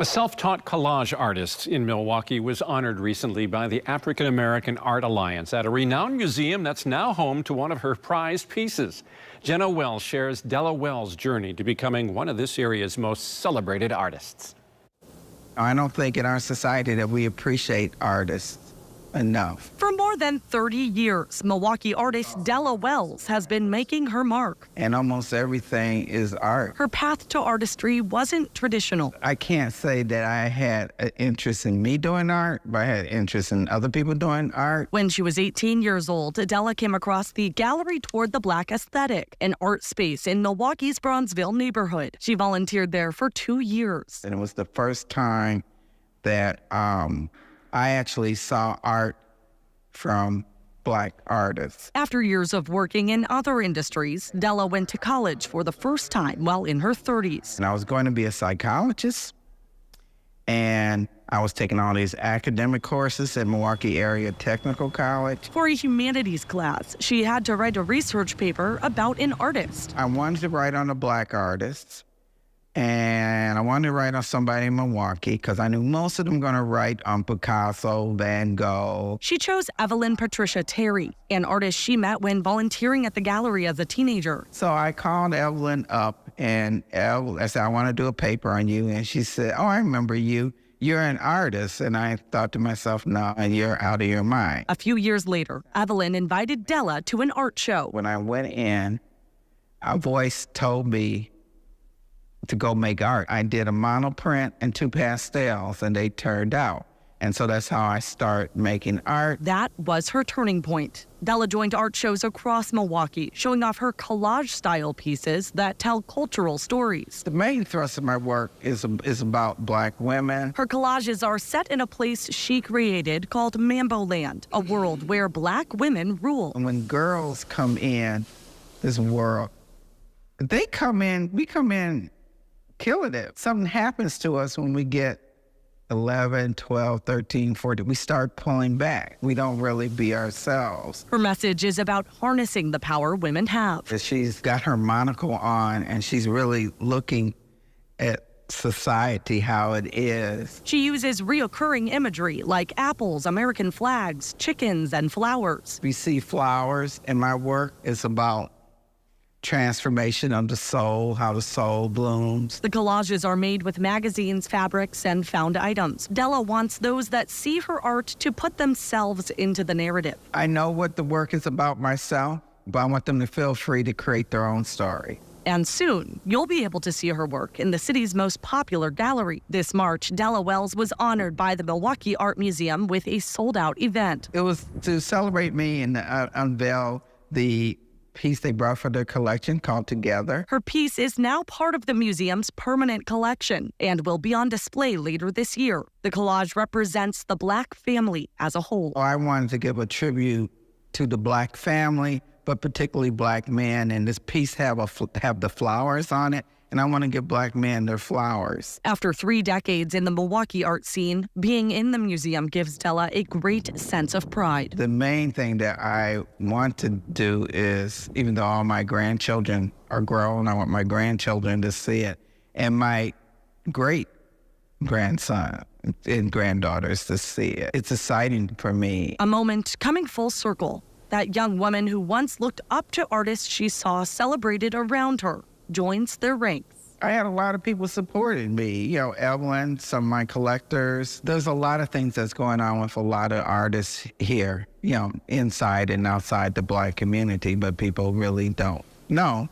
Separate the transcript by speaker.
Speaker 1: A self-taught collage artist in Milwaukee was honored recently by the African American Art Alliance at a renowned museum that's now home to one of her prized pieces. Jenna Wells shares Della Wells' journey to becoming one of this area's most celebrated artists.
Speaker 2: I don't think in our society that we appreciate artists enough.
Speaker 3: For more than 30 years, Milwaukee artist Della Wells has been making her mark.
Speaker 2: And almost everything is art.
Speaker 3: Her path to artistry wasn't traditional.
Speaker 2: I can't say that I had an interest in me doing art, but I had interest in other people doing art.
Speaker 3: When she was 18 years old, Della came across the Gallery Toward the Black Aesthetic, an art space in Milwaukee's Bronzeville neighborhood. She volunteered there for 2 years.
Speaker 2: And it was the first time that I actually saw art from Black artists.
Speaker 3: After years of working in other industries, Della went to college for the first time while in her 30s.
Speaker 2: And I was going to be a psychologist, and I was taking all these academic courses at Milwaukee Area Technical College.
Speaker 3: For a humanities class, she had to write a research paper about an artist.
Speaker 2: I wanted to write on a Black artist, and I wanted to write on somebody in Milwaukee because I knew most of them going to write on Picasso, Van Gogh.
Speaker 3: She chose Evelyn Patricia Terry, an artist she met when volunteering at the gallery as a teenager.
Speaker 2: So I called Evelyn up, and I said, I want to do a paper on you. And she said, oh, I remember you. You're an artist. And I thought to myself, no, you're out of your mind.
Speaker 3: A few years later, Evelyn invited Della to an art show.
Speaker 2: When I went in, a voice told me to go make art. I did a monoprint and 2 pastels, and they turned out. And so that's how I started making art.
Speaker 3: That was her turning point. Della joined art shows across Milwaukee, showing off her collage-style pieces that tell cultural stories.
Speaker 2: The main thrust of my work is about Black women.
Speaker 3: Her collages are set in a place she created called Mambo Land, a world where Black women rule.
Speaker 2: And when girls come in this world, we come in killing it. Something happens to us when we get 11, 12, 13, 14. We start pulling back. We don't really be ourselves.
Speaker 3: Her message is about harnessing the power women have.
Speaker 2: She's got her monocle on, and she's really looking at society, how it is.
Speaker 3: She uses reoccurring imagery like apples, American flags, chickens, and flowers.
Speaker 2: We see flowers, and my work is about transformation of the soul, how the soul blooms.
Speaker 3: The collages are made with magazines, fabrics, and found items. Della wants those that see her art to put themselves into the narrative.
Speaker 2: I know what the work is about myself, but I want them to feel free to create their own story.
Speaker 3: And soon, you'll be able to see her work in the city's most popular gallery. This March, Della Wells was honored by the Milwaukee Art Museum with a sold-out event.
Speaker 2: It was to celebrate me and unveil the piece they brought for their collection called Together.
Speaker 3: Her piece is now part of the museum's permanent collection and will be on display later this year. The collage represents the Black family as a whole.
Speaker 2: I wanted to give a tribute to the Black family, but particularly Black men, and this piece have the flowers on it, and I want to give Black men their flowers.
Speaker 3: After 3 decades in the Milwaukee art scene, being in the museum gives Della a great sense of pride.
Speaker 2: The main thing that I want to do is, even though all my grandchildren are grown, I want my grandchildren to see it, and my great-grandson and granddaughters to see it. It's exciting for me.
Speaker 3: A moment coming full circle. That young woman who once looked up to artists she saw celebrated around her joins their ranks.
Speaker 2: I had a lot of people supporting me. Evelyn, some of my collectors. There's a lot of things that's going on with a lot of artists here, inside and outside the Black community, but people really don't know.